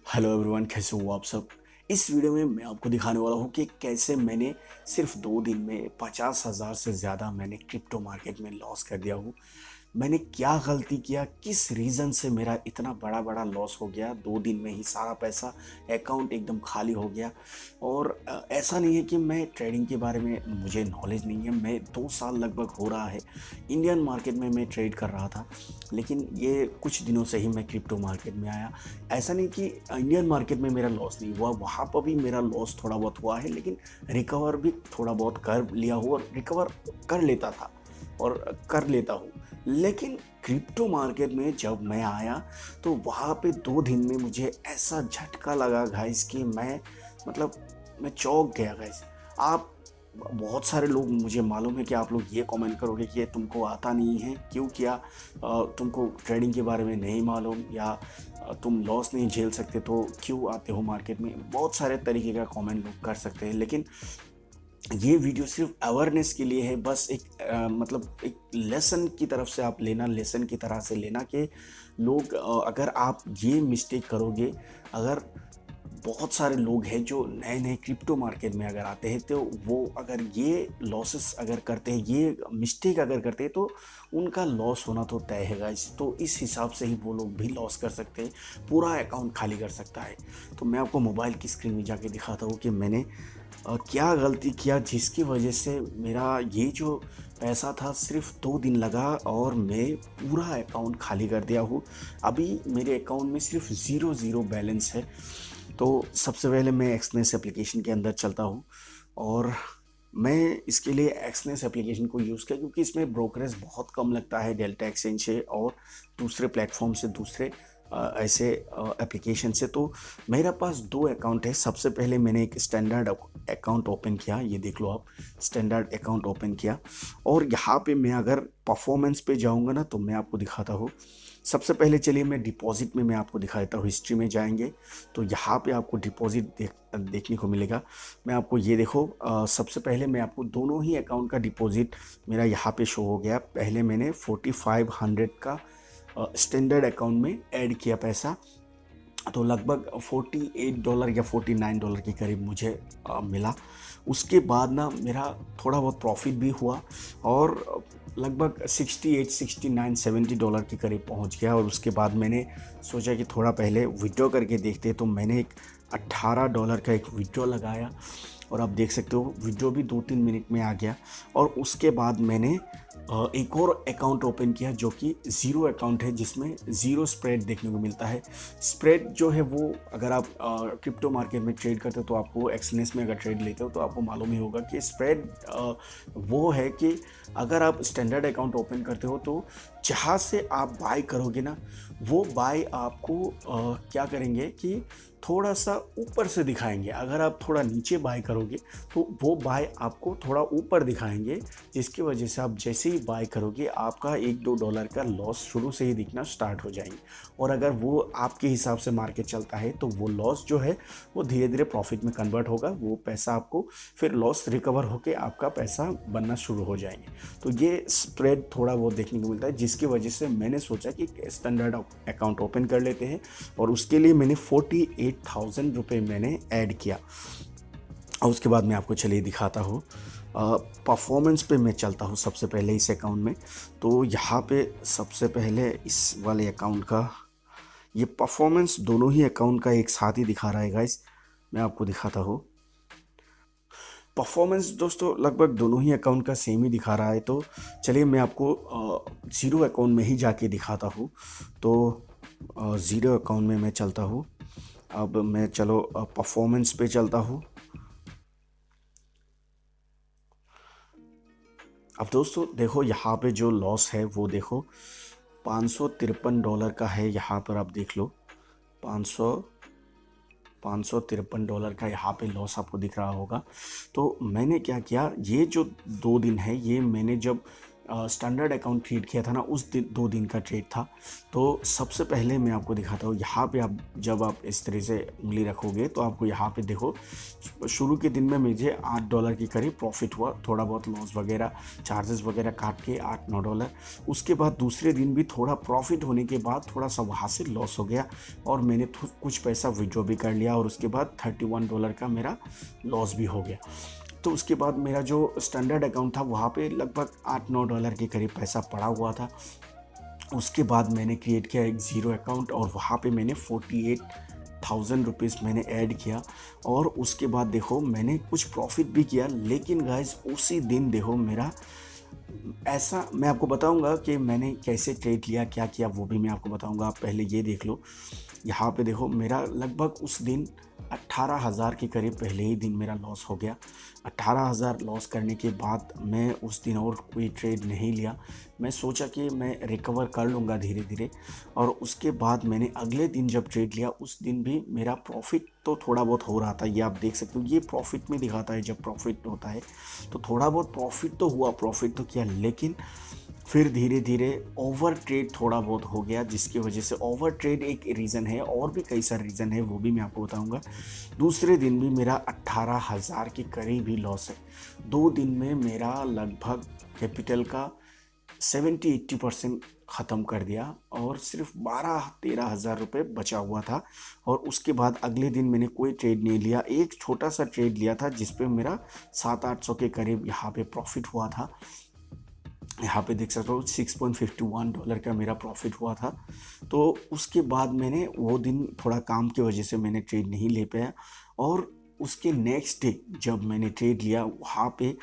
Hello everyone, कैसे हो आप सब। इस वीडियो में मैं आपको दिखाने वाला हूँ कि कैसे मैंने सिर्फ 2 दिन में 50,000 से ज़्यादा मैंने क्रिप्टो मार्केट में लॉस कर दिया हूँ। मैंने क्या गलती किया, किस रीज़न से मेरा इतना बड़ा बड़ा लॉस हो गया। 2 दिन में ही सारा पैसा अकाउंट एकदम खाली हो गया। और ऐसा नहीं है कि मैं ट्रेडिंग के बारे में मुझे नॉलेज नहीं है। मैं 2 साल लगभग हो रहा है इंडियन मार्केट में मैं ट्रेड कर रहा था, लेकिन ये कुछ दिनों से ही मैं क्रिप्टो मार्केट में आया। ऐसा नहीं कि इंडियन मार्केट में मेरा लॉस नहीं हुआ, वहाँ पर भी मेरा लॉस थोड़ा बहुत हुआ है, लेकिन रिकवर भी थोड़ा बहुत कर लिया हूँ और रिकवर कर लेता था और कर लेता हूँ। लेकिन क्रिप्टो मार्केट में जब मैं आया तो वहाँ पे 2 दिन में मुझे ऐसा झटका लगा गाइस कि मैं मतलब मैं चौंक गया गाइस। आप बहुत सारे लोग, मुझे मालूम है कि आप लोग ये कमेंट करोगे कि ये तुमको आता नहीं है, क्यों किया, तुमको ट्रेडिंग के बारे में नहीं मालूम, या तुम लॉस नहीं झेल सकते तो क्यों आते हो मार्केट में। बहुत सारे तरीके का कमेंट लोग कर सकते हैं, लेकिन ये वीडियो सिर्फ अवेयरनेस के लिए है। बस एक मतलब एक लेसन की तरफ से आप लेना, लेसन की तरह से लेना कि लोग अगर आप ये मिस्टेक करोगे, अगर बहुत सारे लोग हैं जो नए नए क्रिप्टो मार्केट में अगर आते हैं तो वो अगर ये लॉसेस अगर करते हैं, ये मिस्टेक अगर करते हैं, तो उनका लॉस होना तो तय है गाइस। तो इस हिसाब से ही वो लोग भी लॉस कर सकते हैं, पूरा अकाउंट खाली कर सकता है। तो मैं आपको मोबाइल की स्क्रीन में जाके दिखाता हूँ कि मैंने क्या गलती किया जिसकी वजह से मेरा ये जो पैसा था सिर्फ 2 दिन लगा और मैं पूरा अकाउंट खाली कर दिया हूँ। अभी मेरे अकाउंट में सिर्फ ज़ीरो ज़ीरो बैलेंस है। तो सबसे पहले मैं एक्सनेस एप्लीकेशन के अंदर चलता हूँ और मैं इसके लिए एक्सनेस एप्लीकेशन को यूज़ किया क्योंकि इसमें ब्रोकरेज बहुत कम लगता है डेल्टा एक्सचेंज से और दूसरे प्लेटफॉर्म से, दूसरे ऐसे एप्लीकेशन से। तो मेरे पास 2 अकाउंट है। सबसे पहले मैंने एक स्टैंडर्ड अकाउंट ओपन किया, ये देख लो आप, स्टैंडर्ड अकाउंट ओपन किया। और यहाँ पे मैं अगर परफॉर्मेंस पे जाऊँगा ना तो मैं आपको दिखाता हूँ। सबसे पहले चलिए मैं डिपॉजिट में मैं आपको दिखा देता हूँ। हिस्ट्री में जाएंगे तो यहाँ पे आपको डिपॉजिट देखने को मिलेगा। मैं आपको ये देखो, सबसे पहले मैं आपको दोनों ही अकाउंट का डिपॉजिट मेरा यहाँ पे शो हो गया। पहले मैंने 4500 का स्टैंडर्ड अकाउंट में ऐड किया पैसा, तो लगभग $48 या $49 के करीब मुझे मिला। उसके बाद ना मेरा थोड़ा बहुत प्रॉफिट भी हुआ और लगभग 68, 69, $70 के करीब पहुंच गया। और उसके बाद मैंने सोचा कि थोड़ा पहले विड्रॉ करके देखते, तो मैंने एक $18 का एक विड्रॉ लगाया और आप देख सकते हो विड्रॉ भी 2-3 मिनट में आ गया। और उसके बाद मैंने एक और अकाउंट ओपन किया जो कि ज़ीरो अकाउंट है, जिसमें ज़ीरो स्प्रेड देखने को मिलता है। स्प्रेड जो है वो अगर आप क्रिप्टो मार्केट में ट्रेड करते हो तो आपको एक्सनेस में अगर ट्रेड लेते हो तो आपको मालूम ही होगा कि स्प्रेड वो है कि अगर आप स्टैंडर्ड अकाउंट ओपन करते हो तो जहाँ से आप बाय करोगे ना, वो बाय आपको क्या करेंगे कि थोड़ा सा ऊपर से दिखाएंगे। अगर आप थोड़ा नीचे बाय करोगे तो वो बाय आपको थोड़ा ऊपर दिखाएंगे, जिसकी वजह से आप जैसे ही बाय करोगे आपका $1-2 का लॉस शुरू से ही दिखना स्टार्ट हो जाएंगे। और अगर वो आपके हिसाब से मार्केट चलता है तो वो लॉस जो है वो धीरे धीरे प्रॉफिट में कन्वर्ट होगा। वो पैसा आपको फिर लॉस रिकवर होकर आपका पैसा बनना शुरू हो जाएंगे। तो ये स्प्रेड थोड़ा बहुत देखने को मिलता है, जिसकी वजह से मैंने सोचा कि स्टैंडर्ड अकाउंट ओपन कर लेते हैं। और उसके लिए मैंने 48,000 रुपये मैंने ऐड किया। और उसके बाद मैं आपको चलिए दिखाता हूँ। परफॉर्मेंस पे मैं चलता हूँ सबसे पहले इस अकाउंट में। तो यहाँ पे सबसे पहले इस वाले अकाउंट का ये परफॉर्मेंस दोनों ही अकाउंट का एक साथ ही दिखा रहा है गाइस। मैं आपको दिखाता हूँ परफॉर्मेंस। दोस्तों लगभग दोनों ही अकाउंट का सेम ही दिखा रहा है। तो चलिए मैं आपको ज़ीरो अकाउंट में ही जाके दिखाता हूँ। तो ज़ीरो अकाउंट में मैं चलता हूँ। अब मैं चलो परफॉर्मेंस पे चलता हूँ। अब दोस्तों देखो यहाँ पे जो लॉस है वो देखो $553 का है। यहाँ पर आप देख लो 500 $553 का यहाँ पे लॉस आपको दिख रहा होगा। तो मैंने क्या किया, ये जो 2 दिन है ये मैंने जब स्टैंडर्ड अकाउंट ट्रेड किया था ना, उस दिन 2 दिन का ट्रेड था। तो सबसे पहले मैं आपको दिखाता हूँ, यहाँ पे आप जब आप इस तरह से उंगली रखोगे तो आपको यहाँ पे देखो, शुरू के दिन में मुझे $8 के करीब प्रॉफिट हुआ, थोड़ा बहुत लॉस वगैरह चार्जेस वगैरह काट के $8-9। उसके बाद दूसरे दिन भी थोड़ा प्रॉफिट होने के बाद थोड़ा सा वहाँ से लॉस हो गया और मैंने कुछ पैसा विड्रॉ भी कर लिया और उसके बाद $31 का मेरा लॉस भी हो गया। तो उसके बाद मेरा जो स्टैंडर्ड अकाउंट था वहाँ पे लगभग $8-9 के करीब पैसा पड़ा हुआ था। उसके बाद मैंने क्रिएट किया एक ज़ीरो अकाउंट और वहाँ पे मैंने 48,000 रुपीज़ मैंने ऐड किया और उसके बाद देखो मैंने कुछ प्रॉफिट भी किया। लेकिन गाइस उसी दिन देखो मेरा ऐसा, मैं आपको बताऊंगा कि मैंने कैसे ट्रेड लिया, क्या किया, वो भी मैं आपको बताऊंगा। आप पहले ये देख लो, यहाँ पे देखो मेरा लगभग उस दिन 18,000 के करीब पहले ही दिन मेरा लॉस हो गया। 18,000 लॉस करने के बाद मैं उस दिन और कोई ट्रेड नहीं लिया। मैं सोचा कि मैं रिकवर कर लूँगा धीरे धीरे और उसके बाद मैंने अगले दिन जब ट्रेड लिया उस दिन भी मेरा प्रॉफिट तो थोड़ा बहुत हो रहा था। ये आप देख सकते हो, ये प्रॉफिट में दिखाता है जब प्रॉफिट होता है तो थोड़ा बहुत प्रॉफिट तो हुआ, प्रॉफिट तो किया, लेकिन फिर धीरे धीरे ओवर ट्रेड थोड़ा बहुत हो गया, जिसकी वजह से ओवर ट्रेड एक रीज़न है और भी कई सारे रीज़न है, वो भी मैं आपको बताऊंगा। दूसरे दिन भी मेरा 18,000 के करीब ही लॉस है। 2 दिन में मेरा लगभग कैपिटल का 70-80% ख़त्म कर दिया और सिर्फ 12-13 हज़ार रुपये बचा हुआ था। और उसके बाद अगले दिन मैंने कोई ट्रेड नहीं लिया, एक छोटा सा ट्रेड लिया था जिस पे मेरा 700-800 के करीब यहाँ पे प्रॉफिट हुआ था। यहाँ पे देख सकते हो $6.51 का मेरा प्रॉफिट हुआ था। तो उसके बाद मैंने वो दिन थोड़ा काम की वजह से मैंने ट्रेड नहीं ले पाया और उसके नेक्स्ट डे जब मैंने ट्रेड लिया वहाँ पे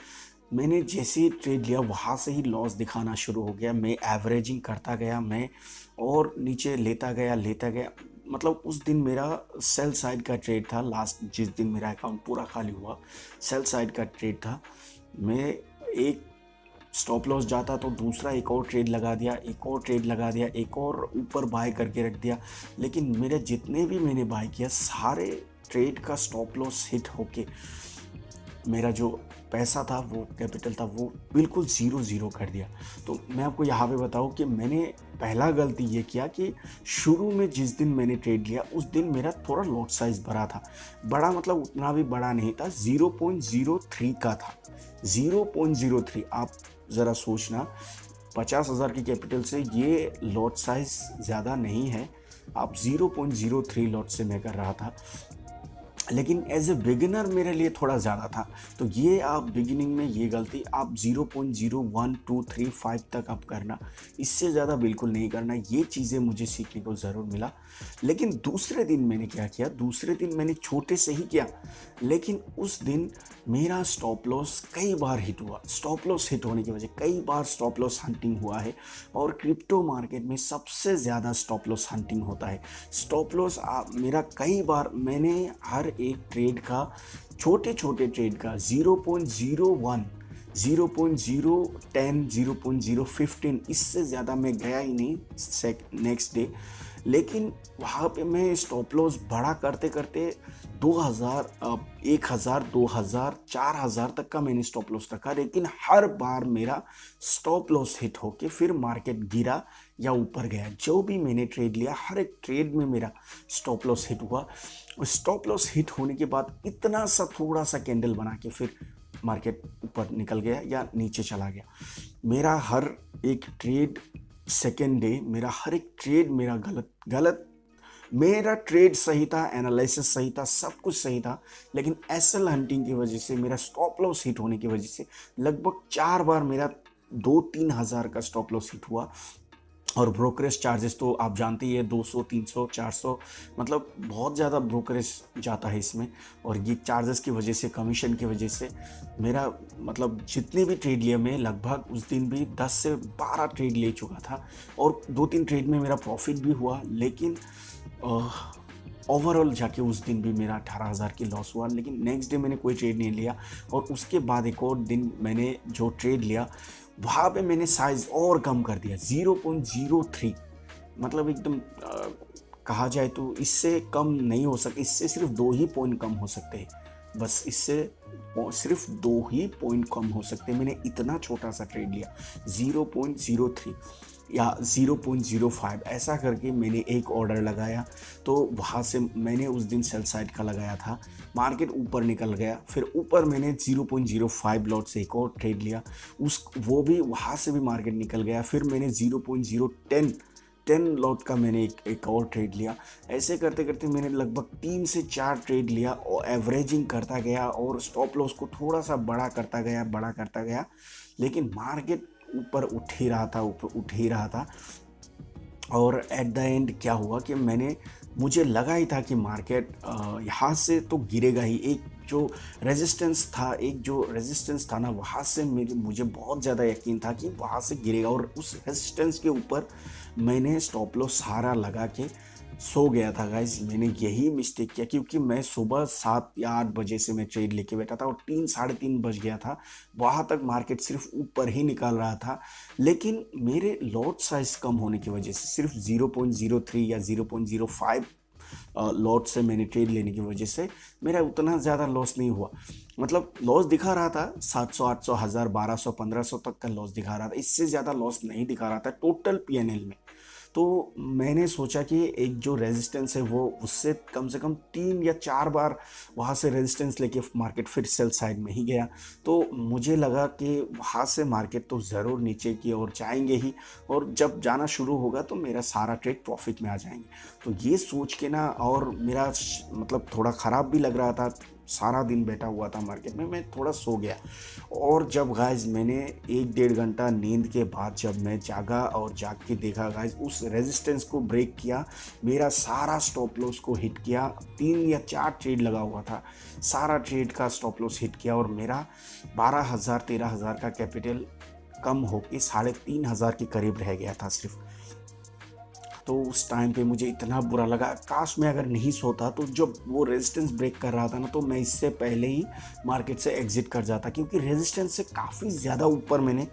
मैंने जैसे ही ट्रेड लिया वहाँ से ही लॉस दिखाना शुरू हो गया। मैं एवरेजिंग करता गया मैं और नीचे लेता गया। मतलब उस दिन मेरा सेल साइड का ट्रेड था, लास्ट जिस दिन मेरा अकाउंट पूरा खाली हुआ सेल साइड का ट्रेड था। मैं एक स्टॉप लॉस जाता तो दूसरा एक और ट्रेड लगा दिया, एक और ट्रेड लगा दिया, एक और ऊपर बाय करके रख दिया। लेकिन मेरे जितने भी मैंने बाय किया सारे ट्रेड का स्टॉप लॉस हिट होके मेरा जो पैसा था, वो कैपिटल था, वो बिल्कुल ज़ीरो कर दिया। तो मैं आपको यहाँ पे बताऊँ कि मैंने पहला गलती ये किया कि शुरू में जिस दिन मैंने ट्रेड लिया उस दिन मेरा थोड़ा लॉट साइज़ बड़ा था। बड़ा मतलब उतना भी बड़ा नहीं था, 0.03 का था, 0.03। आप ज़रा सोचना, 50,000 की कैपिटल से ये लॉट साइज़ ज़्यादा नहीं है। आप 0.03 लॉट से मैं कर रहा था, लेकिन एज ए बिगिनर मेरे लिए थोड़ा ज़्यादा था। तो ये आप बिगिनिंग में ये गलती आप 0.0123 तक आप करना, इससे ज़्यादा बिल्कुल नहीं करना। ये चीज़ें मुझे सीखने को ज़रूर मिला। लेकिन दूसरे दिन मैंने क्या किया, दूसरे दिन मैंने छोटे से ही किया, लेकिन उस दिन मेरा स्टॉप लॉस कई बार हिट हुआ। स्टॉप लॉस हिट होने की वजह कई बार स्टॉप लॉस हंटिंग हुआ है और क्रिप्टो मार्केट में सबसे ज़्यादा स्टॉप लॉस हंटिंग होता है। स्टॉप लॉस मेरा कई बार, मैंने हर एक ट्रेड का, छोटे ट्रेड का 0.01, 0.010, 0.015, इससे ज़्यादा मैं गया ही नहीं नेक्स्ट डे। लेकिन वहाँ पे मैं स्टॉप लॉस बड़ा करते करते 2,000, 1,000, 2,000, 4,000 तक का मैंने स्टॉप लॉस रखा। लेकिन हर बार मेरा स्टॉप लॉस हिट होके फिर मार्केट गिरा या ऊपर गया। जो भी मैंने ट्रेड लिया हर एक ट्रेड में मेरा स्टॉप लॉस हिट हुआ। स्टॉप लॉस हिट होने के बाद इतना सा थोड़ा सा कैंडल बना के फिर मार्केट ऊपर निकल गया या नीचे चला गया। मेरा हर एक ट्रेड, सेकेंड डे मेरा हर एक ट्रेड मेरा गलत, मेरा ट्रेड सही था, एनालिसिस सही था, सब कुछ सही था, लेकिन एसएल हंटिंग की वजह से, मेरा स्टॉप लॉस हिट होने की वजह से लगभग 4 बार मेरा 2-3 हज़ार का स्टॉप लॉस हिट हुआ। और ब्रोकरेज चार्जेस तो आप जानते ही है, 200, 300, 400, मतलब बहुत ज़्यादा ब्रोकरेज जाता है इसमें। और ये चार्जेस की वजह से, कमीशन की वजह से मेरा मतलब जितने भी ट्रेड लिए मैं लगभग उस दिन भी 10 से 12 ट्रेड ले चुका था और 2-3 ट्रेड में मेरा प्रॉफिट भी हुआ। लेकिन ओवरऑल जाके उस दिन भी मेरा 18,000 की लॉस हुआ। लेकिन नेक्स्ट डे मैंने कोई ट्रेड नहीं लिया और उसके बाद एक और दिन मैंने जो ट्रेड लिया वहाँ पे मैंने साइज़ और कम कर दिया, 0.03, मतलब एकदम कहा जाए तो इससे कम नहीं हो सकता, इससे सिर्फ 2 ही पॉइंट कम हो सकते हैं, बस इससे सिर्फ 2 ही पॉइंट कम हो सकते, मैंने इतना छोटा सा ट्रेड लिया 0.03 या 0.05 ऐसा करके मैंने एक ऑर्डर लगाया। तो वहाँ से मैंने उस दिन सेल साइड का लगाया था, मार्केट ऊपर निकल गया, फिर ऊपर मैंने 0.05 लॉट से एक और ट्रेड लिया, वो भी वहाँ से भी मार्केट निकल गया, फिर मैंने 0.010 लॉट का मैंने एक और ट्रेड लिया। ऐसे करते करते मैंने लगभग 3 से 4 ट्रेड लिया और एवरेजिंग करता गया और स्टॉप लॉस को थोड़ा सा बड़ा करता गया, लेकिन मार्केट ऊपर उठ ही रहा था। और एट द एंड क्या हुआ कि मुझे लगा ही था कि मार्केट यहाँ से तो गिरेगा ही। एक जो रेजिस्टेंस था ना, वहाँ से मुझे बहुत ज़्यादा यकीन था कि वहाँ से गिरेगा, और उस रेजिस्टेंस के ऊपर मैंने स्टॉप लॉस सारा लगा के सो गया था गाइज। मैंने यही मिस्टेक किया, क्योंकि मैं सुबह 7 या 8 बजे से मैं ट्रेड लेके बैठा था और 3 साढ़े 3 बज गया था, वहाँ तक मार्केट सिर्फ ऊपर ही निकाल रहा था। लेकिन मेरे लॉट साइज कम होने की वजह से, सिर्फ 0.03 या 0.05 लॉट से मैंने ट्रेड लेने की वजह से मेरा उतना ज़्यादा लॉस नहीं हुआ। मतलब लॉस दिखा रहा था 700, 800, 1000, 1200, 1500 तक का लॉस दिखा रहा था, इससे ज़्यादा लॉस नहीं दिखा रहा था टोटल पीएनएल में। तो मैंने सोचा कि एक जो रेजिस्टेंस है वो उससे कम से कम 3 या 4 बार वहाँ से रेजिस्टेंस लेके मार्केट फिर सेल साइड में ही गया। तो मुझे लगा कि वहाँ से मार्केट तो ज़रूर नीचे की ओर जाएंगे ही, और जब जाना शुरू होगा तो मेरा सारा ट्रेड प्रॉफिट में आ जाएंगे। तो ये सोच के ना, और मेरा मतलब थोड़ा ख़राब भी लग रहा था, सारा दिन बैठा हुआ था मार्केट में, मैं थोड़ा सो गया। और जब गाइज मैंने 1-1.5 घंटा नींद के बाद जब मैं जागा और जाग के देखा गाइज, उस रेजिस्टेंस को ब्रेक किया, मेरा सारा स्टॉप लॉस को हिट किया। 3 या 4 ट्रेड लगा हुआ था, सारा ट्रेड का स्टॉप लॉस हिट किया, और मेरा 12,000-13,000 का कैपिटल कम होके 3,500 के करीब रह गया था सिर्फ। तो उस टाइम पे मुझे इतना बुरा लगा, काश मैं अगर नहीं सोता तो जब वो रेजिस्टेंस ब्रेक कर रहा था ना, तो मैं इससे पहले ही मार्केट से एग्जिट कर जाता, क्योंकि रेजिस्टेंस से काफ़ी ज़्यादा ऊपर मैंने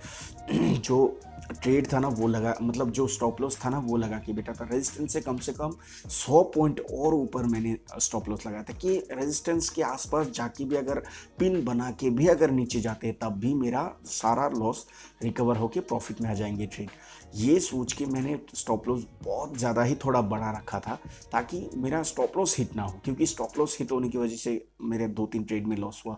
जो ट्रेड था ना वो लगा, मतलब जो स्टॉप लॉस था ना वो लगा के बेटा था। रेजिस्टेंस से कम 100 पॉइंट और ऊपर मैंने स्टॉप लॉस लगाया था, कि रेजिस्टेंस के आसपास जाके भी अगर पिन बना के भी अगर नीचे जाते तब भी मेरा सारा लॉस रिकवर होके प्रॉफिट में आ जाएंगे ट्रेड। ये सोच के मैंने स्टॉप लॉस बहुत ज़्यादा ही थोड़ा बड़ा रखा था, ताकि मेरा स्टॉप लॉस हिट ना हो, क्योंकि स्टॉप लॉस हिट होने की वजह से मेरे 2-3 ट्रेड में लॉस हुआ।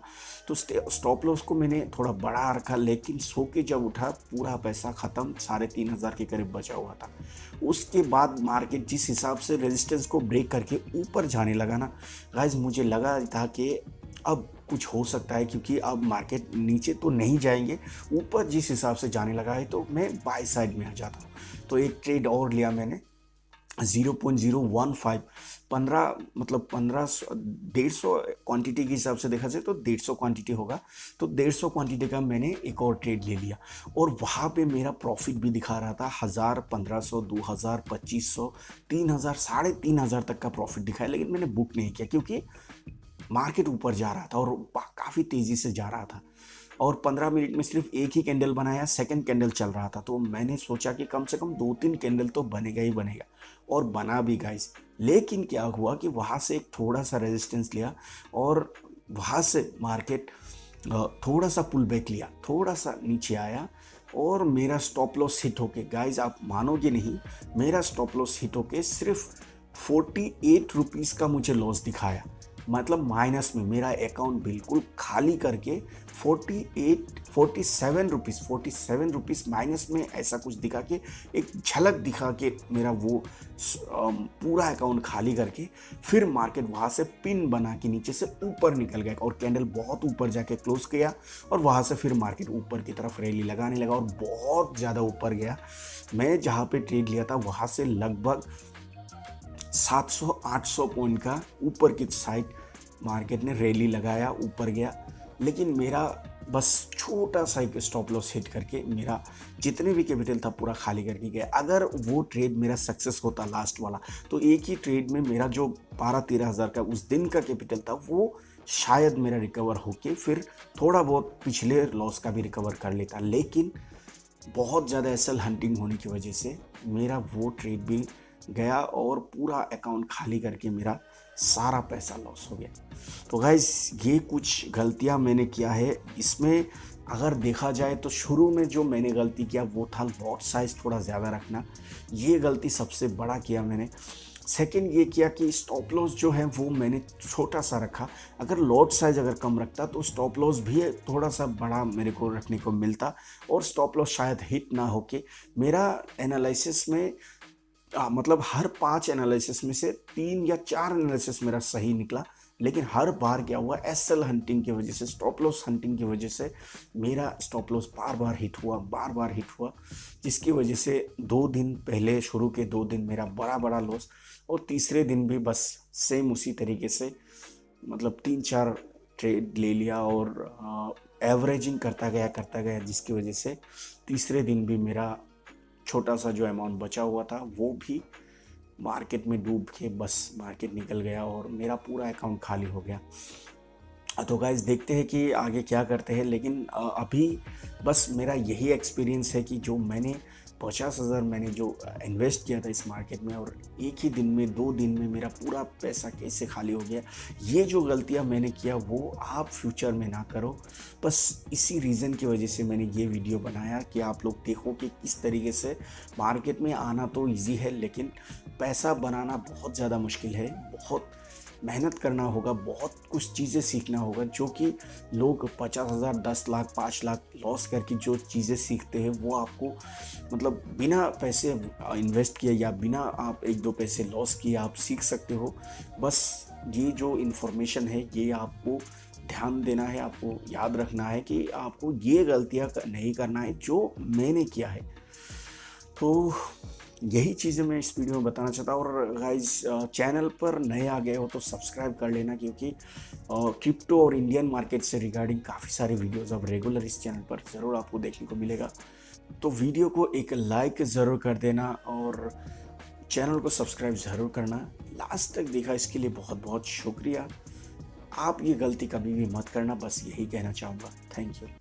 तो स्टॉप लॉस को मैंने थोड़ा बड़ा रखा, लेकिन सो के जब उठा पूरा पैसा ख़त्म, 3,500 के करीब बचा हुआ था। उसके बाद मार्केट जिस हिसाब से रेजिस्टेंस को ब्रेक करके ऊपर जाने लगा ना गाइज, मुझे लगा था कि अब कुछ हो सकता है, क्योंकि अब मार्केट नीचे तो नहीं जाएंगे, ऊपर जिस हिसाब से जाने लगा है तो मैं बाय साइड में आ जाता हूँ। तो एक ट्रेड और लिया मैंने 0.015, 15 मतलब 150 क्वांटिटी के हिसाब से देखा जाए तो 150 क्वांटिटी होगा। तो 150 क्वांटिटी का मैंने एक और ट्रेड ले लिया, और वहाँ पे मेरा प्रॉफिट भी दिखा रहा था 1000, 1500, 2000, 2500, 3000, 3,500 तक का प्रॉफिट दिखाया। लेकिन मैंने बुक नहीं किया, क्योंकि मार्केट ऊपर जा रहा था और काफ़ी तेज़ी से जा रहा था, और 15 मिनट में सिर्फ एक ही कैंडल बनाया, सेकंड कैंडल चल रहा था। तो मैंने सोचा कि कम से कम 2-3 कैंडल तो बनेगा ही बनेगा, और बना भी गाइस। लेकिन क्या हुआ कि वहाँ से एक थोड़ा सा रेजिस्टेंस लिया, और वहाँ से मार्केट थोड़ा सा पुल बैक लिया, थोड़ा सा नीचे आया, और मेरा स्टॉप लॉस हिट होके गाइज, आप मानोगे नहीं, मेरा स्टॉप लॉस हिट होके सिर्फ 48 रुपीज़ का मुझे लॉस दिखाया। मतलब माइनस में मेरा अकाउंट बिल्कुल खाली करके 47 रुपीज़ माइनस में ऐसा कुछ दिखा के, एक झलक दिखा के मेरा वो पूरा अकाउंट खाली करके, फिर मार्केट वहाँ से पिन बना के नीचे से ऊपर निकल गया, और कैंडल बहुत ऊपर जाके क्लोज किया, और वहाँ से फिर मार्केट ऊपर की तरफ रैली लगाने लगा, और बहुत ज़्यादा ऊपर गया। मैं जहाँ पे ट्रेड लिया था वहाँ से लगभग 700-800 पॉइंट का ऊपर की साइड मार्केट ने रैली लगाया, ऊपर गया। लेकिन मेरा बस छोटा सा एक स्टॉप लॉस हिट करके मेरा जितने भी कैपिटल था पूरा खाली करके गया। अगर वो ट्रेड मेरा सक्सेस होता लास्ट वाला, तो एक ही ट्रेड में मेरा जो 12-13 हज़ार का उस दिन का कैपिटल था वो शायद मेरा रिकवर होके फिर थोड़ा बहुत पिछले लॉस का भी रिकवर कर लेता। लेकिन बहुत ज़्यादा एसएल हंटिंग होने की वजह से मेरा वो ट्रेड भी गया, और पूरा अकाउंट खाली करके मेरा सारा पैसा लॉस हो गया। तो गाइस ये कुछ गलतियां मैंने किया है। इसमें अगर देखा जाए तो शुरू में जो मैंने गलती किया वो था लॉट साइज़ थोड़ा ज़्यादा रखना। ये गलती सबसे बड़ा किया मैंने। सेकंड ये किया कि स्टॉप लॉस जो है वो मैंने छोटा सा रखा। अगर लॉट साइज़ अगर कम रखता तो स्टॉप लॉस भी थोड़ा सा बड़ा मेरे को रखने को मिलता और स्टॉप लॉस शायद हिट ना होके मेरा एनालिसिस में मतलब हर 5 एनालिसिस में से 3 या 4 एनालिसिस मेरा सही निकला। लेकिन हर बार क्या हुआ, एसएल हंटिंग की वजह से, स्टॉप लॉस हंटिंग की वजह से मेरा स्टॉप लॉस बार बार हिट हुआ, जिसकी वजह से 2 दिन पहले, शुरू के 2 दिन मेरा बड़ा लॉस, और तीसरे दिन भी बस सेम उसी तरीके से, मतलब 3-4 ट्रेड ले लिया और एवरेजिंग करता गया, जिसकी वजह से तीसरे दिन भी मेरा छोटा सा जो अमाउंट बचा हुआ था वो भी मार्केट में डूब के बस मार्केट निकल गया और मेरा पूरा अकाउंट खाली हो गया। तो गाइस देखते हैं कि आगे क्या करते हैं। लेकिन अभी बस मेरा यही एक्सपीरियंस है कि जो मैंने 50,000 मैंने जो इन्वेस्ट किया था इस मार्केट में, और एक ही दिन में 2 दिन में मेरा पूरा पैसा कैसे खाली हो गया। ये जो गलतियां मैंने किया वो आप फ्यूचर में ना करो। बस इसी रीज़न की वजह से मैंने ये वीडियो बनाया कि आप लोग देखो कि किस तरीके से मार्केट में आना तो ईजी है, लेकिन पैसा बनाना बहुत ज़्यादा मुश्किल है। बहुत मेहनत करना होगा, बहुत कुछ चीज़ें सीखना होगा, जो कि लोग 50,000, 10 लाख, 5 लाख लॉस करके जो चीज़ें सीखते हैं वो आपको मतलब बिना पैसे इन्वेस्ट किए या बिना आप 1-2 पैसे लॉस किए आप सीख सकते हो। बस ये जो इन्फॉर्मेशन है ये आपको ध्यान देना है, आपको याद रखना है कि आपको ये गलतियाँ नहीं करना है जो मैंने किया है। तो यही चीज़ें मैं इस वीडियो में बताना चाहता हूँ। और गाइस चैनल पर नए आ गए हो तो सब्सक्राइब कर लेना, क्योंकि क्रिप्टो और इंडियन मार्केट से रिगार्डिंग काफ़ी सारे वीडियोस अब रेगुलर इस चैनल पर ज़रूर आपको देखने को मिलेगा। तो वीडियो को एक लाइक ज़रूर कर देना और चैनल को सब्सक्राइब ज़रूर करना। लास्ट तक देखा इसके लिए बहुत बहुत शुक्रिया। आप ये गलती कभी भी मत करना, बस यही कहना चाहूँगा। Thank you.